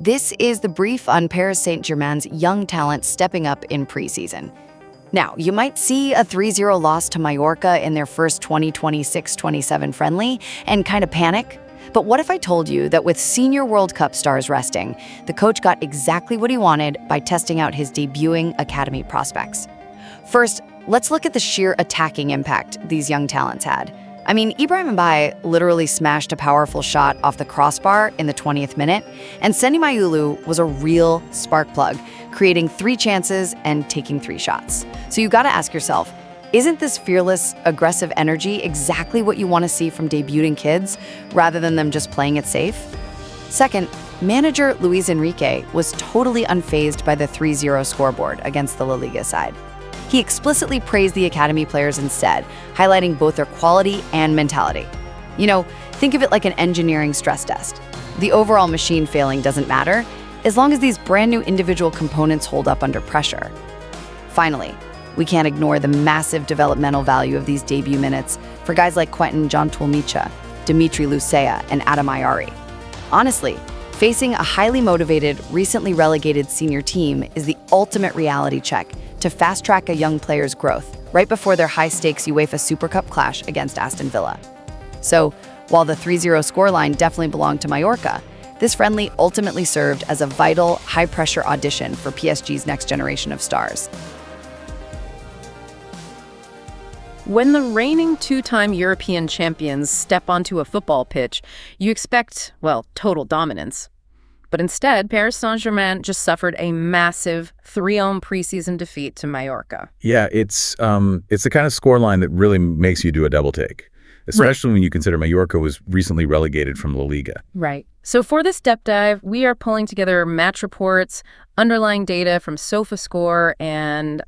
This is the brief on Paris Saint-Germain's young talent stepping up in preseason. Now, you might see a 3-0 loss to Mallorca in their first 2026-27 friendly and kind of panic. But what if I told you that with senior World Cup stars resting, the coach got exactly what he wanted by testing out his debuting academy prospects? First, let's look at the sheer attacking impact these young talents had. I mean, Ibrahim Mbaye literally smashed a powerful shot off the crossbar in the 20th minute, and Senny Mayulu was a real spark plug, creating 3 chances and taking 3 shots. So you gotta ask yourself, isn't this fearless, aggressive energy exactly what you want to see from debuting kids, rather than them just playing it safe? Second, manager Luis Enrique was totally unfazed by the 3-0 scoreboard against the La Liga side. He explicitly praised the academy players instead, highlighting both their quality and mentality. You know, think of it like an engineering stress test. The overall machine failing doesn't matter, as long as these brand new individual components hold up under pressure. Finally, we can't ignore the massive developmental value of these debut minutes for guys like Quentin John-Tulmicha, Dimitri Lucea, and Adam Ayari. Honestly, facing a highly motivated, recently relegated senior team is the ultimate reality check to fast-track a young player's growth right before their high-stakes UEFA Super Cup clash against Aston Villa. So, while the 3-0 scoreline definitely belonged to Mallorca, this friendly ultimately served as a vital, high-pressure audition for PSG's next generation of stars. When the reigning 2-time European champions step onto a football pitch, you expect, well, total dominance. But instead, Paris Saint-Germain just suffered a massive 3-0 preseason defeat to Mallorca. Yeah, it's the kind of scoreline that really makes you do a double take, especially when you consider Mallorca was recently relegated from La Liga. Right. So for this depth dive, we are pulling together match reports, underlying data from SofaScore, and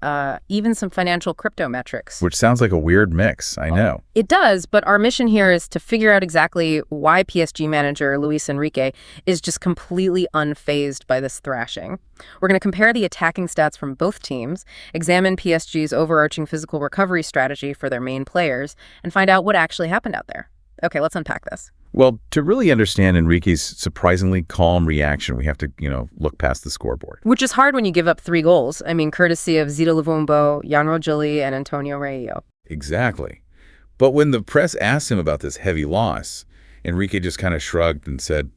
even some financial crypto metrics. Which sounds like a weird mix, I know. It does, but our mission here is to figure out exactly why PSG manager Luis Enrique is just completely unfazed by this thrashing. We're going to compare the attacking stats from both teams, examine PSG's overarching physical recovery strategy for their main players, and find out what actually happened out there. Okay, let's unpack this. Well, to really understand Enrique's surprisingly calm reaction, we have to, look past the scoreboard. Which is hard when you give up 3 goals. I mean, courtesy of Zita Luvumbo, Jan Rogili, and Antonio Reillo. Exactly. But when the press asked him about this heavy loss, Enrique just kind of shrugged and said,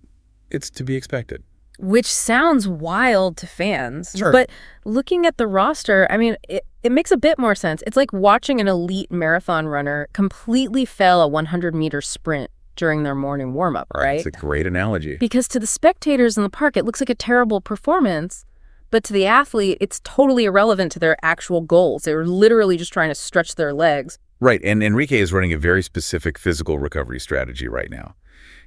it's to be expected. Which sounds wild to fans. Sure. But looking at the roster, I mean, it makes a bit more sense. It's like watching an elite marathon runner completely fail a 100-meter sprint during their morning warm-up, right? That's a great analogy. Because to the spectators in the park, it looks like a terrible performance, but to the athlete, it's totally irrelevant to their actual goals. They were literally just trying to stretch their legs. Right, and Enrique is running a very specific physical recovery strategy right now.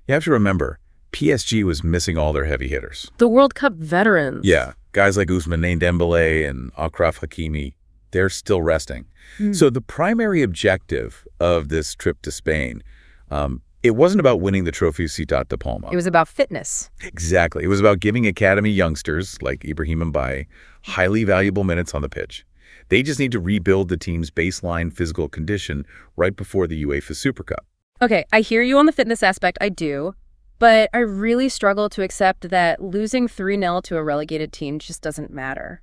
You have to remember, PSG was missing all their heavy hitters. The World Cup veterans. Yeah, guys like Ousmane Dembélé and Achraf Hakimi, they're still resting. So the primary objective of this trip to Spain, it wasn't about winning the trophy Ciutat de Palma. It was about fitness. Exactly. It was about giving academy youngsters like Ibrahim and Mbaye highly valuable minutes on the pitch. They just need to rebuild the team's baseline physical condition right before the UEFA Super Cup. Okay, I hear you on the fitness aspect, I do. But I really struggle to accept that losing 3-0 to a relegated team just doesn't matter.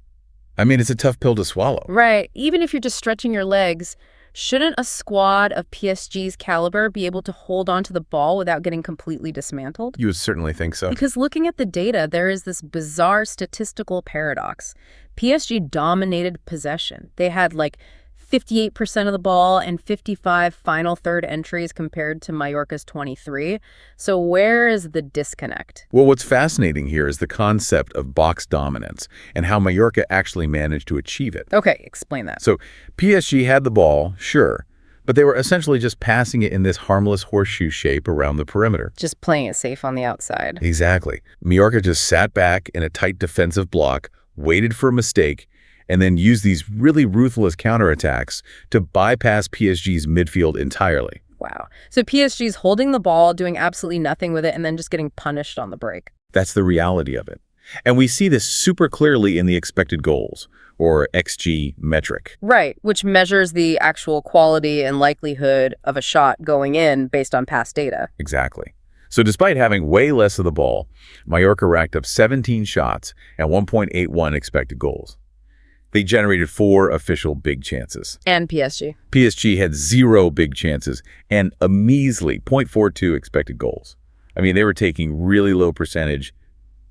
I mean, it's a tough pill to swallow. Right. Even if you're just stretching your legs, shouldn't a squad of PSG's caliber be able to hold on to the ball without getting completely dismantled? You would certainly think so. Because looking at the data, there is this bizarre statistical paradox. PSG dominated possession. They had 58% of the ball and 55 final third entries compared to Mallorca's 23. So where is the disconnect? Well, what's fascinating here is the concept of box dominance and how Mallorca actually managed to achieve it. Okay, explain that. So PSG had the ball, sure, but they were essentially just passing it in this harmless horseshoe shape around the perimeter. Just playing it safe on the outside. Exactly. Mallorca just sat back in a tight defensive block, waited for a mistake, and then use these really ruthless counterattacks to bypass PSG's midfield entirely. Wow. So PSG's holding the ball, doing absolutely nothing with it, and then just getting punished on the break. That's the reality of it. And we see this super clearly in the expected goals, or XG metric. Right, which measures the actual quality and likelihood of a shot going in based on past data. Exactly. So despite having way less of the ball, Mallorca racked up 17 shots and 1.81 expected goals. They generated 4 official big chances. And PSG. PSG had 0 big chances and a measly 0.42 expected goals. I mean, they were taking really low percentage,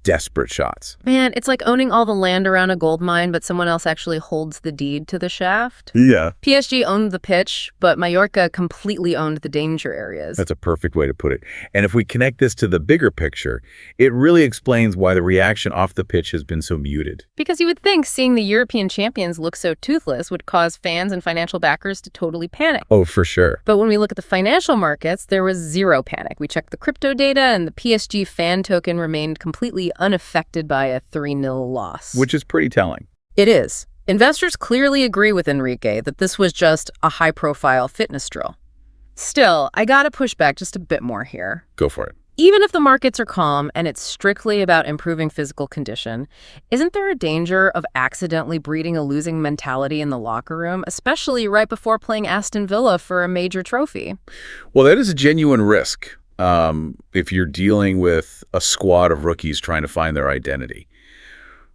desperate shots. Man, it's like owning all the land around a gold mine, but someone else actually holds the deed to the shaft. Yeah. PSG owned the pitch, but Mallorca completely owned the danger areas. That's a perfect way to put it. And if we connect this to the bigger picture, it really explains why the reaction off the pitch has been so muted. Because you would think seeing the European champions look so toothless would cause fans and financial backers to totally panic. Oh, for sure. But when we look at the financial markets, there was 0 panic. We checked the crypto data, and the PSG fan token remained completely unaffected by a 3-0 loss. Which is pretty telling. It is. Investors clearly agree with Enrique that this was just a high-profile fitness drill. Still, I gotta push back just a bit more here. Go for it. Even if the markets are calm and it's strictly about improving physical condition, isn't there a danger of accidentally breeding a losing mentality in the locker room, especially right before playing Aston Villa for a major trophy? Well, that is a genuine risk if you're dealing with a squad of rookies trying to find their identity.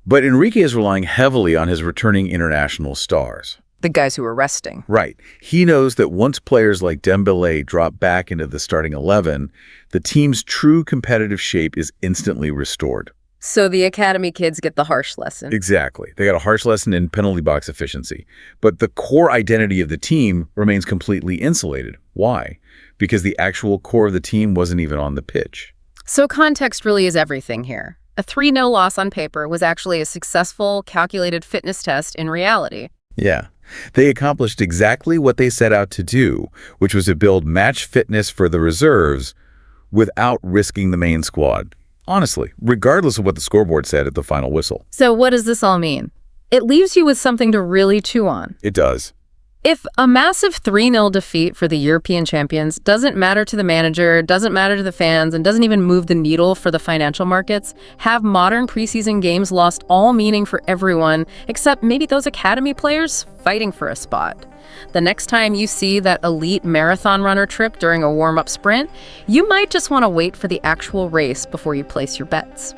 But Enrique is relying heavily on his returning international stars. The guys who are resting. Right. He knows that once players like Mbaye drop back into the starting 11, the team's true competitive shape is instantly restored. So the academy kids get the harsh lesson. Exactly. They got a harsh lesson in penalty box efficiency. But the core identity of the team remains completely insulated. Why? Because the actual core of the team wasn't even on the pitch. So context really is everything here. A 3-0 loss on paper was actually a successful, calculated fitness test in reality. Yeah. They accomplished exactly what they set out to do, which was to build match fitness for the reserves without risking the main squad. Honestly, regardless of what the scoreboard said at the final whistle. So what does this all mean? It leaves you with something to really chew on. It does. If a massive 3-0 defeat for the European champions doesn't matter to the manager, doesn't matter to the fans, and doesn't even move the needle for the financial markets, have modern preseason games lost all meaning for everyone except maybe those academy players fighting for a spot? The next time you see that elite marathon runner trip during a warm-up sprint, you might just want to wait for the actual race before you place your bets.